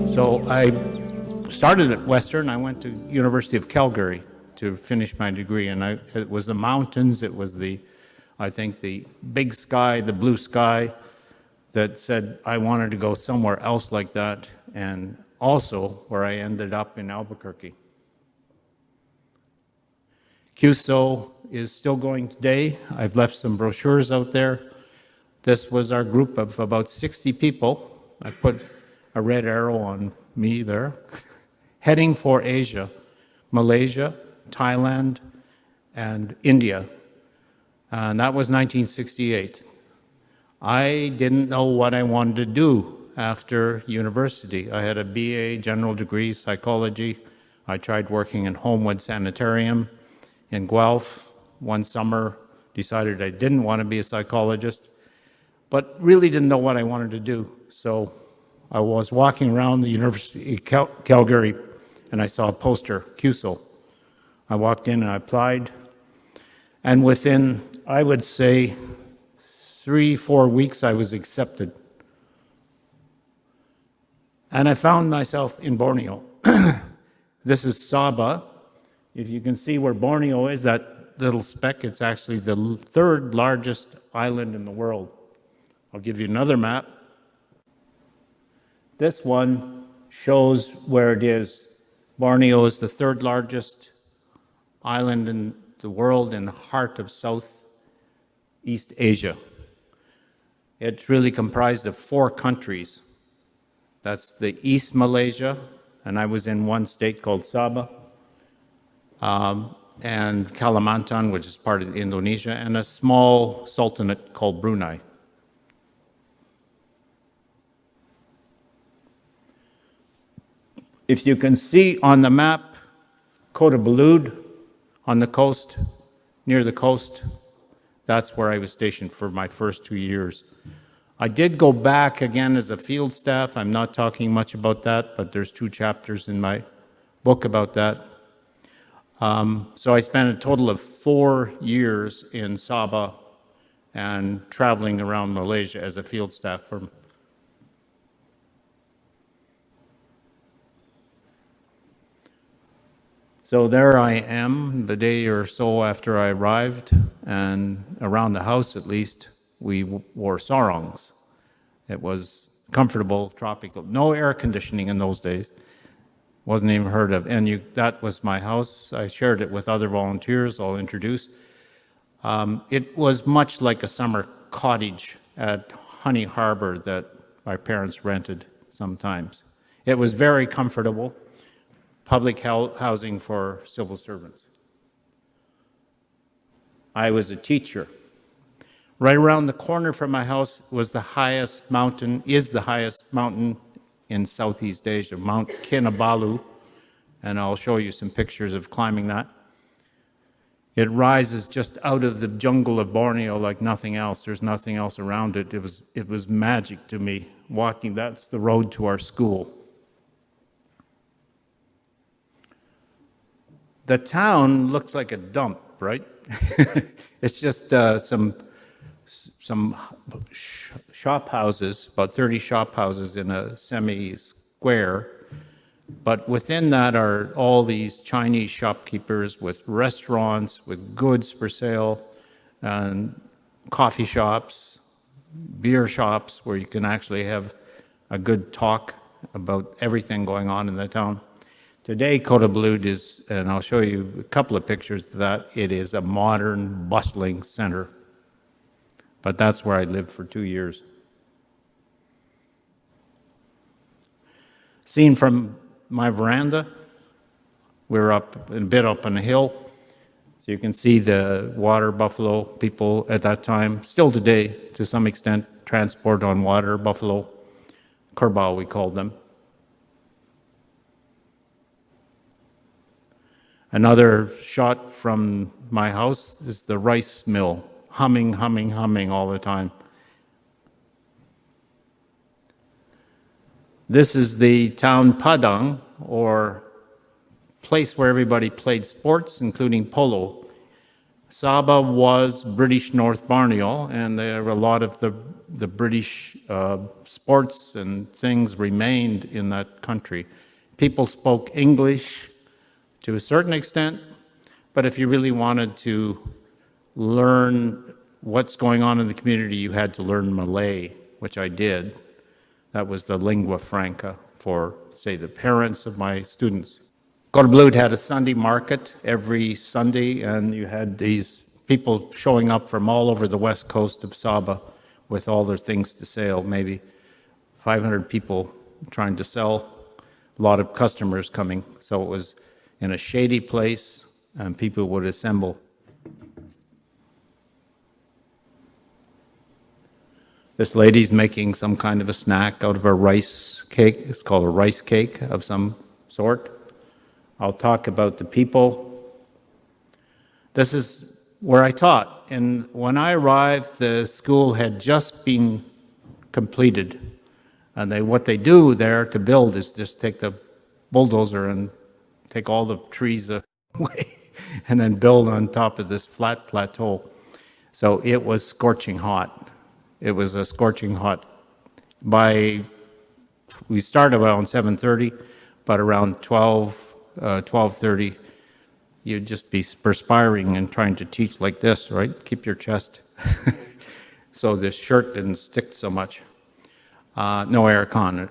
So I started at Western. I went to University of Calgary to finish my degree, and it was the mountains, it was I think the big sky, the blue sky, that said I wanted to go somewhere else like that, and also where I ended up in Albuquerque. CUSO is still going today. I've left some brochures out there. This was our group of about 60 people. I put a red arrow on me there, heading for Asia, Malaysia, Thailand, and India. And that was 1968. I didn't know what I wanted to do after university. I had a BA general degree, psychology. I tried working in Homewood Sanitarium in Guelph one summer, decided I didn't want to be a psychologist, but really didn't know what I wanted to do. So I was walking around the University of Calgary, and I saw a poster, CUSO. I walked in and I applied, and within, I would say, 3-4 weeks, I was accepted. And I found myself in Borneo. This is Sabah. If you can see where Borneo is, that little speck, it's actually the third largest island in the world. I'll give you another map. This one shows where it is. Borneo is the third largest island in the world in the heart of Southeast Asia. It's really comprised of 4 countries. That's the East Malaysia, and I was in one state called Sabah, and Kalimantan, which is part of Indonesia, and a small sultanate called Brunei. If you can see on the map, Kota Belud on the coast, near the coast, that's where I was stationed for my first 2 years. I did go back again as a field staff. I'm not talking much about that, but there's 2 chapters in my book about that. So I spent a total of 4 years in Sabah and traveling around Malaysia as a field staff for. So there I am, the day or so after I arrived, and around the house at least, we wore sarongs. It was comfortable, tropical, no air conditioning in those days. Wasn't even heard of. And that was my house. I shared it with other volunteers I'll introduce. It was much like a summer cottage at Honey Harbor that my parents rented sometimes. It was very comfortable. Public housing for civil servants. I was a teacher. Right around the corner from my house was the highest mountain in Southeast Asia, Mount Kinabalu, and I'll show you some pictures of climbing that. It rises just out of the jungle of Borneo like nothing else. There's nothing else around it. It was magic to me, walking. That's the road to our school. The town looks like a dump, right? It's just some shop houses, about 30 shop houses in a semi-square. But within that are all these Chinese shopkeepers with restaurants, with goods for sale, and coffee shops, beer shops, where you can actually have a good talk about everything going on in the town. Today, Kota Belud is, and I'll show you a couple of pictures of that, it is a modern, bustling center. But that's where I lived for 2 years. Seen from my veranda, we're a bit up on a hill, so you can see the water buffalo people at that time, still today, to some extent, transport on water buffalo, kerbau we called them. Another shot from my house is the rice mill, humming all the time. This is the town Padang, or place where everybody played sports, including polo. Sabah was British North Borneo, and there were a lot of the British sports and things remained in that country. People spoke English to a certain extent, but if you really wanted to learn what's going on in the community, you had to learn Malay, which I did. That was the lingua franca for, say, the parents of my students. Corblud had a Sunday market every Sunday, and you had these people showing up from all over the west coast of Sabah with all their things to sell, maybe 500 people trying to sell, a lot of customers coming. So it was in a shady place, and people would assemble. This lady's making some kind of a snack out of a rice cake. It's called a rice cake of some sort. I'll talk about the people. This is where I taught. And when I arrived, the school had just been completed. And what they do there to build is just take the bulldozer and take all the trees away and then build on top of this flat plateau. So it was scorching hot. It was a scorching hot. We started around 7:30, but around 12:30, you'd just be perspiring and trying to teach like this, right? Keep your chest. So the shirt didn't stick so much. No aircon.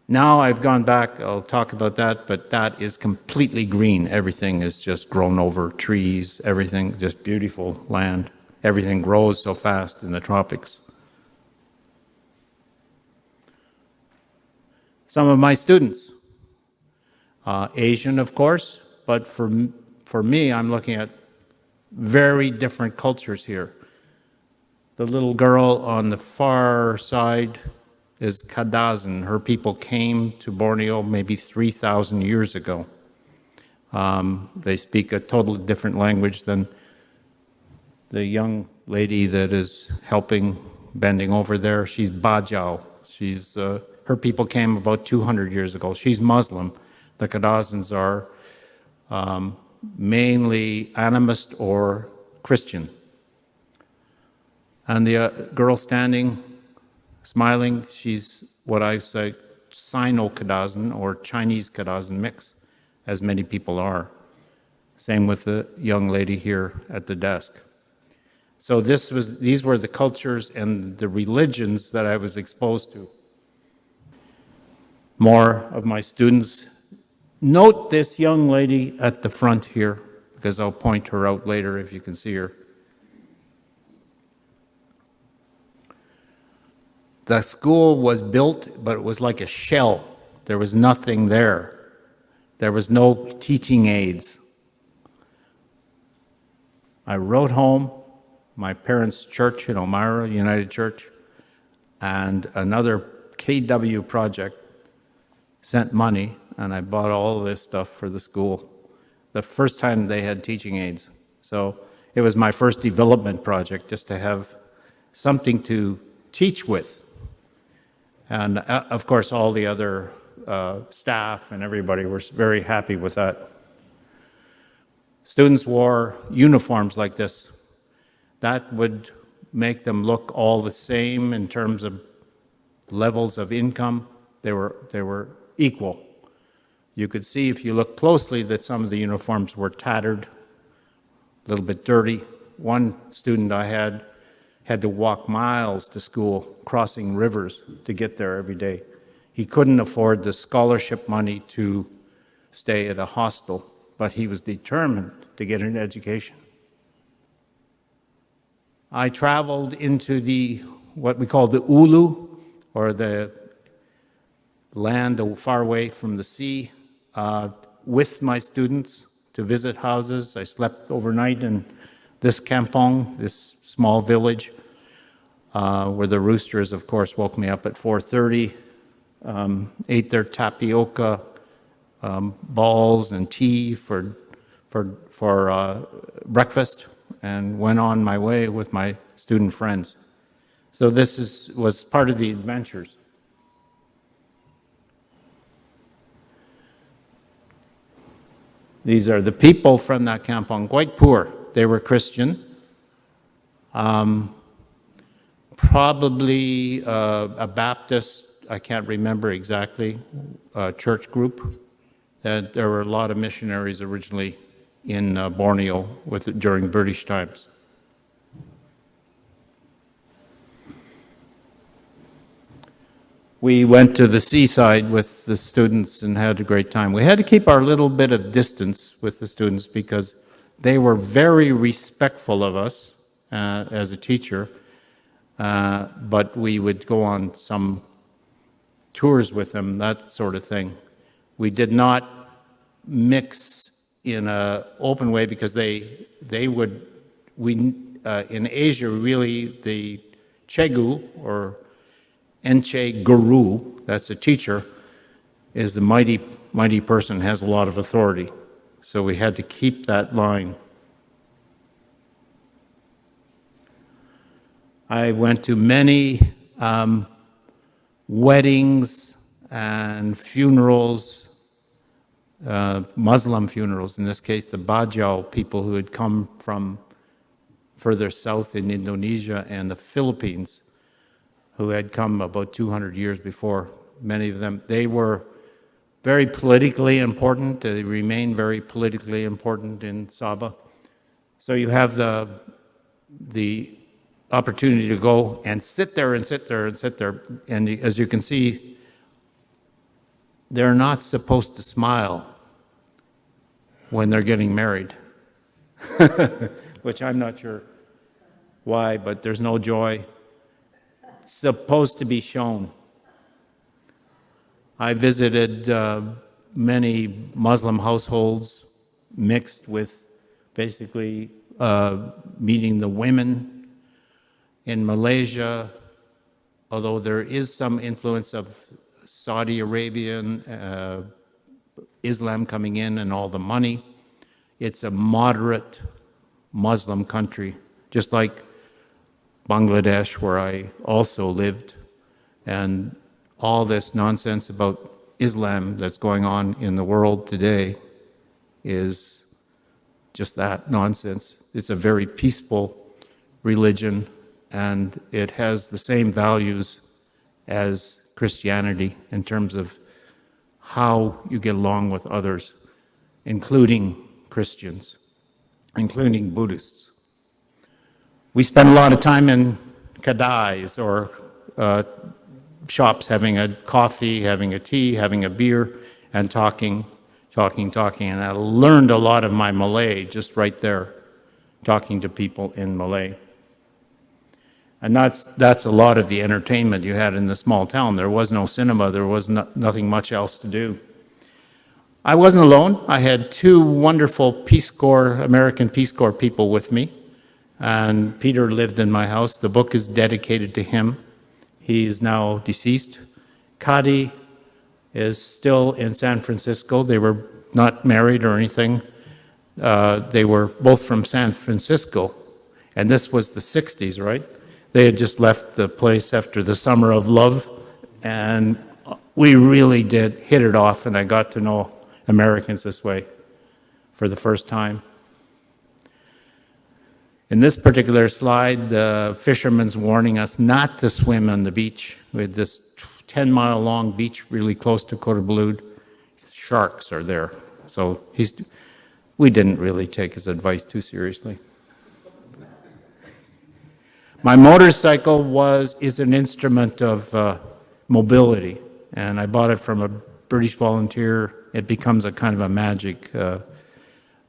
Now I've gone back, I'll talk about that, but that is completely green. Everything is just grown over, trees, everything, just beautiful land. Everything grows so fast in the tropics. Some of my students, Asian, of course, but for me, I'm looking at very different cultures here. The little girl on the far side is Kadazan. Her people came to Borneo maybe 3,000 years ago. They speak a totally different language than the young lady that is helping, bending over there. She's Bajau. Her people came about 200 years ago. She's Muslim. The Kadazans are mainly animist or Christian. And the girl standing, smiling, she's what I say Sino-Kadazan or Chinese Kadazan mix, as many people are. Same with the young lady here at the desk. So these were the cultures and the religions that I was exposed to. More of my students. Note this young lady at the front here, because I'll point her out later if you can see her. The school was built, but it was like a shell. There was nothing there. There was no teaching aids. I wrote home, my parents' church in Elmira, United Church, and another KW project sent money, and I bought all this stuff for the school. The first time they had teaching aids. So it was my first development project, just to have something to teach with. And of course, all the other staff and everybody were very happy with that. Students wore uniforms like this. That would make them look all the same in terms of levels of income. They were equal. You could see if you look closely that some of the uniforms were tattered, a little bit dirty. One student I had to walk miles to school, crossing rivers to get there every day. He couldn't afford the scholarship money to stay at a hostel, but he was determined to get an education. I traveled into what we call the Ulu, or the land far away from the sea, with my students to visit houses. I slept overnight in this kampong, this small village, where the roosters, of course, woke me up at 4:30, ate their tapioca balls and tea for breakfast, and went on my way with my student friends. So this was part of the adventures. These are the people from that kampong, quite poor. They were Christian. Probably a Baptist, I can't remember exactly, church group. There were a lot of missionaries originally in Borneo during British times. We went to the seaside with the students and had a great time. We had to keep our little bit of distance with the students because they were very respectful of us as a teacher, but we would go on some tours with them, that sort of thing. We did not mix in an open way because in Asia, really, the Chegu, or Enche Guru, that's a teacher, is the mighty person, has a lot of authority. So we had to keep that line. I went to many weddings and funerals, Muslim funerals, in this case the Bajau people who had come from further south in Indonesia and the Philippines, who had come about 200 years before. Many of them, they were very politically important. They remain very politically important in Sabah. So you have the opportunity to go and sit there and sit there and sit there. And as you can see, they're not supposed to smile when they're getting married, which I'm not sure why, but there's no joy. It's supposed to be shown. I visited many Muslim households mixed with basically meeting the women in Malaysia, although there is some influence of Saudi Arabian Islam coming in and all the money. It's a moderate Muslim country, just like Bangladesh, where I also lived, and all this nonsense about Islam that's going on in the world today is just that nonsense. It's a very peaceful religion, and it has the same values as Christianity in terms of how you get along with others, including Christians, including Buddhists. We spend a lot of time in kadais, or shops, having a coffee, having a tea, having a beer, and talking. And I learned a lot of my Malay just right there, talking to people in Malay. And that's a lot of the entertainment you had in the small town. There was no cinema. There was nothing much else to do. I wasn't alone. I had two wonderful Peace Corps, American Peace Corps people with me. And Peter lived in my house. The book is dedicated to him. He is now deceased. Kadi is still in San Francisco. They were not married or anything. They were both from San Francisco. And this was the 60s, right? They had just left the place after the Summer of Love. And we really did hit it off, and I got to know Americans this way for the first time. In this particular slide, the fisherman's warning us not to swim on the beach. We had this 10-mile-long beach really close to Kota Belud. Sharks are there. So we didn't really take his advice too seriously. My motorcycle is an instrument of mobility, and I bought it from a British volunteer. It becomes a kind of a magic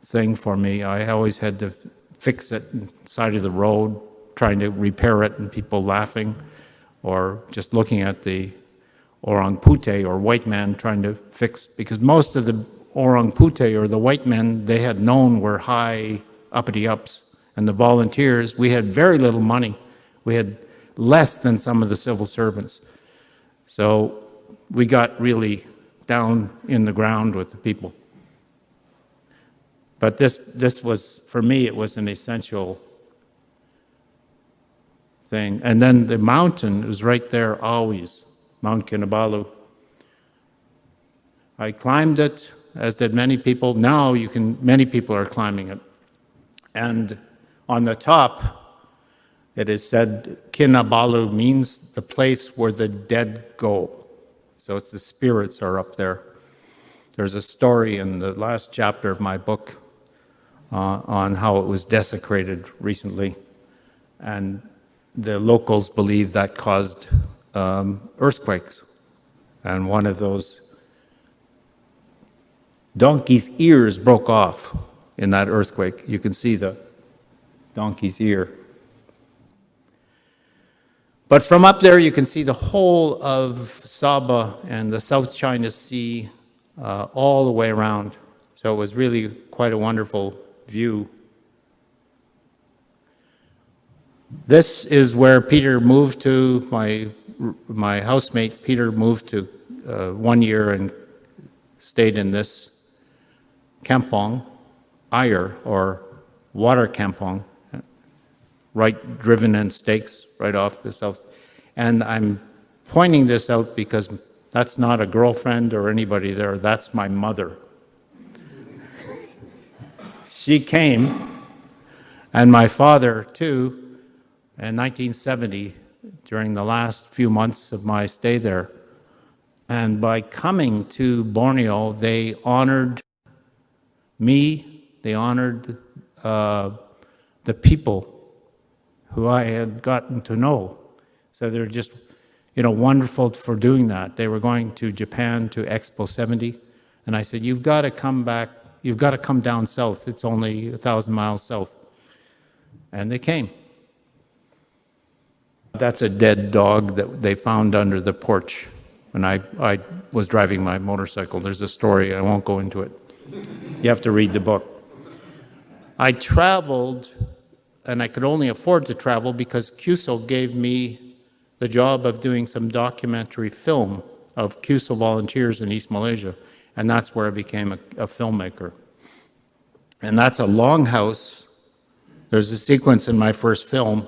thing for me. I always had to fix it on the side of the road, trying to repair it, and people laughing, or just looking at the orang putih, or white man, trying to fix, because most of the orang putih, or the white men, they had known were high uppity-ups, and the volunteers, we had very little money. We had less than some of the civil servants. So we got really down in the ground with the people. But this was, for me, it was an essential thing. And then the mountain was right there always, Mount Kinabalu. I climbed it as did many people. Now many people are climbing it. And on the top, it is said, Kinabalu means the place where the dead go. So it's the spirits are up there. There's a story in the last chapter of my book on how it was desecrated recently. And the locals believe that caused earthquakes. And one of those donkey's ears broke off in that earthquake. You can see the donkey's ear. But from up there, you can see the whole of Sabah and the South China Sea all the way around. So it was really quite a wonderful view. This is where Peter moved to. My housemate, Peter, moved to 1 year and stayed in this kampong, Ayer, or water kampong, right, driven in stakes right off the south. And I'm pointing this out because that's not a girlfriend or anybody there, that's my mother. She came, and my father too, in 1970, during the last few months of my stay there. And by coming to Borneo, they honored me, they honored the people who I had gotten to know. So they're just, wonderful for doing that. They were going to Japan to Expo 70, and I said, you've got to come back, you've got to come down south. It's only 1,000 miles south. And they came. That's a dead dog that they found under the porch when I was driving my motorcycle. There's a story, I won't go into it. You have to read the book. I traveled, and I could only afford to travel because CUSO gave me the job of doing some documentary film of CUSO volunteers in East Malaysia, and that's where I became a filmmaker. And that's a longhouse. There's a sequence in my first film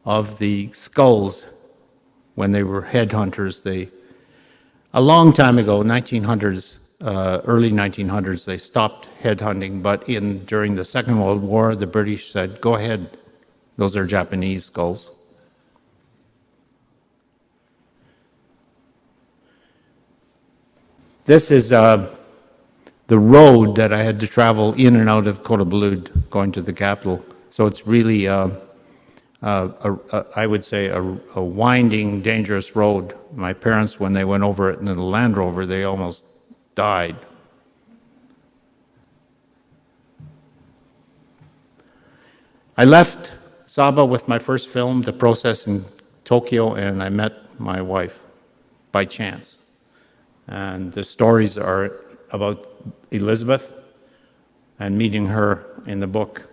of the skulls when they were headhunters. A long time ago, 1900s, early 1900s, they stopped headhunting, but during the Second World War, the British said, go ahead, those are Japanese skulls. This is the road that I had to travel in and out of Kota Balud, going to the capital. So it's really, I would say, a winding, dangerous road. My parents, when they went over it in the Land Rover, they almost died. I left Sabah with my first film, The Process, in Tokyo, and I met my wife by chance. And the stories are about Elizabeth and meeting her in the book.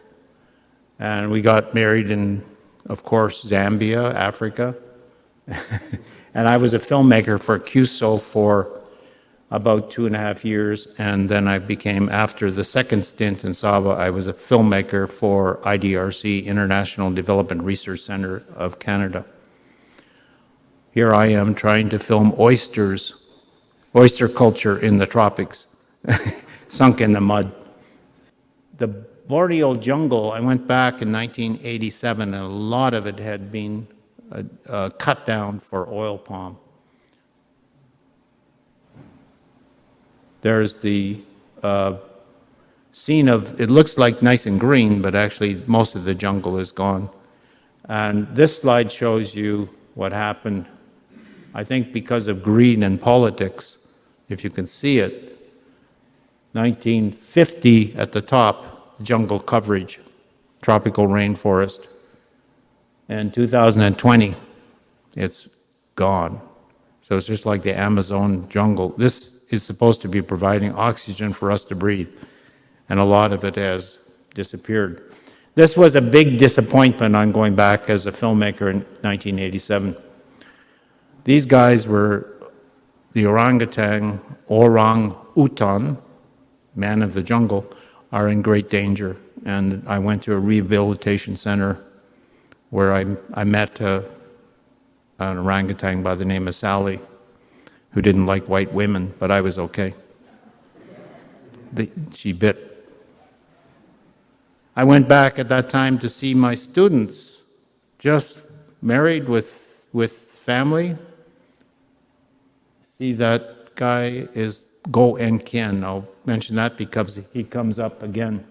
And we got married in, of course, Zambia, Africa. And I was a filmmaker for CUSO for about 2.5 years, and then I became, after the second stint in Sabah, I was a filmmaker for IDRC, International Development Research Centre of Canada. Here I am trying to film oysters, oyster culture in the tropics, sunk in the mud. The Borneo jungle, I went back in 1987, and a lot of it had been cut down for oil palm. There's the scene of, it looks like nice and green, but actually most of the jungle is gone. And this slide shows you what happened, I think because of greed and politics, if you can see it. 1950 at the top, jungle coverage, tropical rainforest. And 2020, it's gone. So it's just like the Amazon jungle. This is supposed to be providing oxygen for us to breathe, and a lot of it has disappeared. This was a big disappointment on going back as a filmmaker in 1987. These guys were the orangutan, orang-utan, man of the jungle, are in great danger. And I went to a rehabilitation center where I met an orangutan by the name of Sally, who didn't like white women, but I was okay. she bit. I went back at that time to see my students, just married with family. See, that guy is Go Enkien. I'll mention that because he comes up again.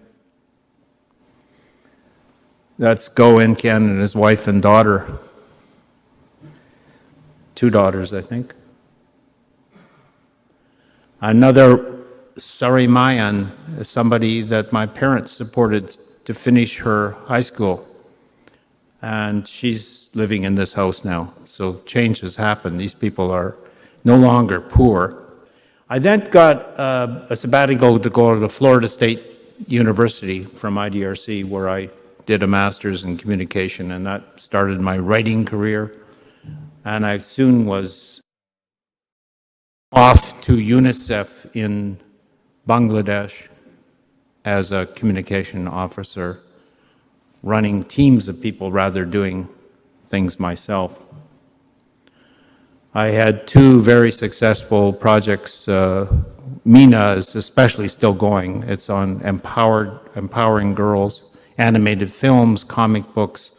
That's Go Enkien and his wife and daughter. 2 daughters, I think. Another Sarimayan is somebody that my parents supported to finish her high school. And she's living in this house now. So change has happened. These people are no longer poor. I then got a sabbatical to go to the Florida State University from IDRC, where I did a master's in communication, and that started my writing career. And I soon was off to UNICEF in Bangladesh as a communication officer, running teams of people rather doing things myself. I had 2 very successful projects. MENA is especially still going. It's on empowering girls, animated films, comic books,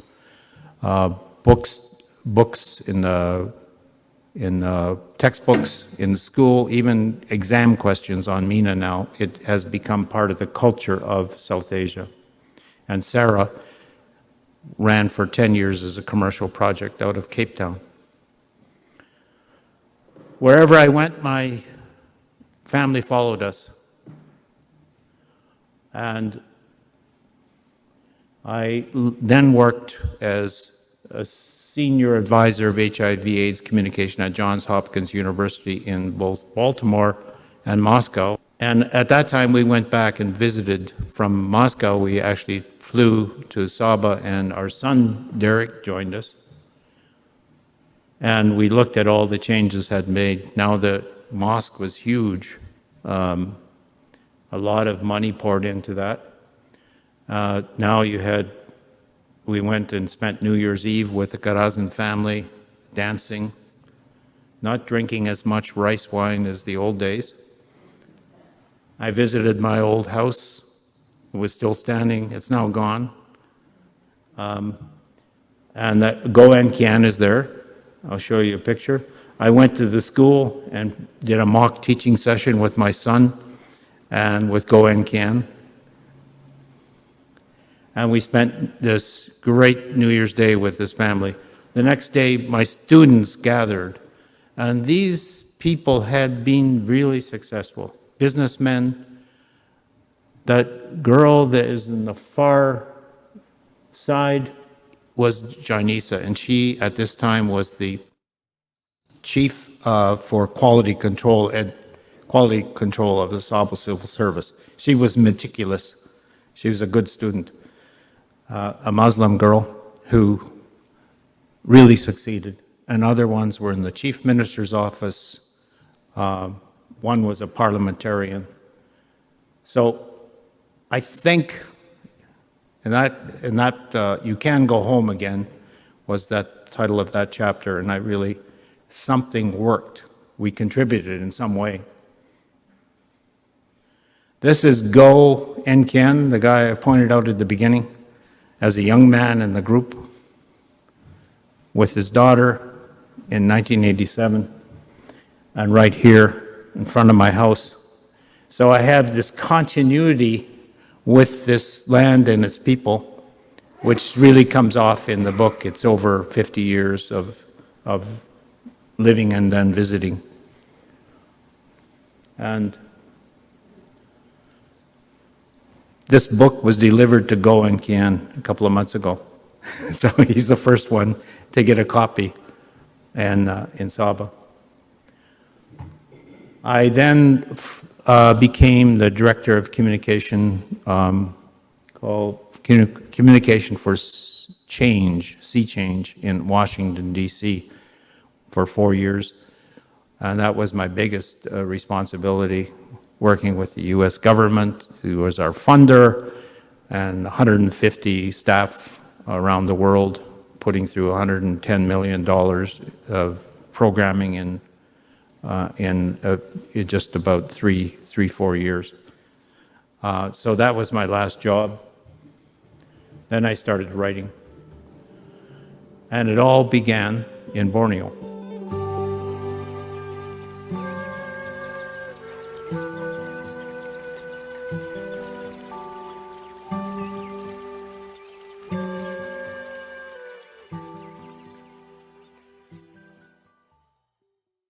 books in textbooks in school, even exam questions on MENA now. It has become part of the culture of South Asia. And Sarah ran for 10 years as a commercial project out of Cape Town. Wherever I went, my family followed us. And I then worked as a senior advisor of HIV/AIDS communication at Johns Hopkins University in both Baltimore and Moscow. And at that time, we went back and visited from Moscow. We actually flew to Saba, and our son, Derek, joined us. And we looked at all the changes had made. Now the mosque was huge. A lot of money poured into that. Now we went and spent New Year's Eve with the Karazin family, dancing, not drinking as much rice wine as the old days. I visited my old house. It was still standing. It's now gone. And that Go Enkien is there. I'll show you a picture. I went to the school and did a mock teaching session with my son and with Go Enkien. And we spent this great New Year's Day with this family. The next day, my students gathered, and these people had been really successful. Businessmen. That girl that is in the far side was Janisa, and she, at this time, was the chief for quality control of the Saba Civil Service. She was meticulous. She was a good student. A Muslim girl who really succeeded, and other ones were in the chief minister's office. One was a parliamentarian. So I think, and that You Can Go Home Again was that title of that chapter, and something worked. We contributed in some way. This is Go Enkien, the guy I pointed out at the beginning, as a young man in the group with his daughter in 1987, and right here in front of my house. So I have this continuity with this land and its people, which really comes off in the book. It's over 50 years of living and then visiting. And this book was delivered to Go Enkien a couple of months ago. So he's the first one to get a copy in Saba. I then became the director of communication called Communication for Change, Sea Change, in Washington, D.C. for 4 years. And that was my biggest responsibility, working with the U.S. government, who was our funder, and 150 staff around the world, putting through $110 million of programming in just about 4 years. So that was my last job. Then I started writing. And it all began in Borneo.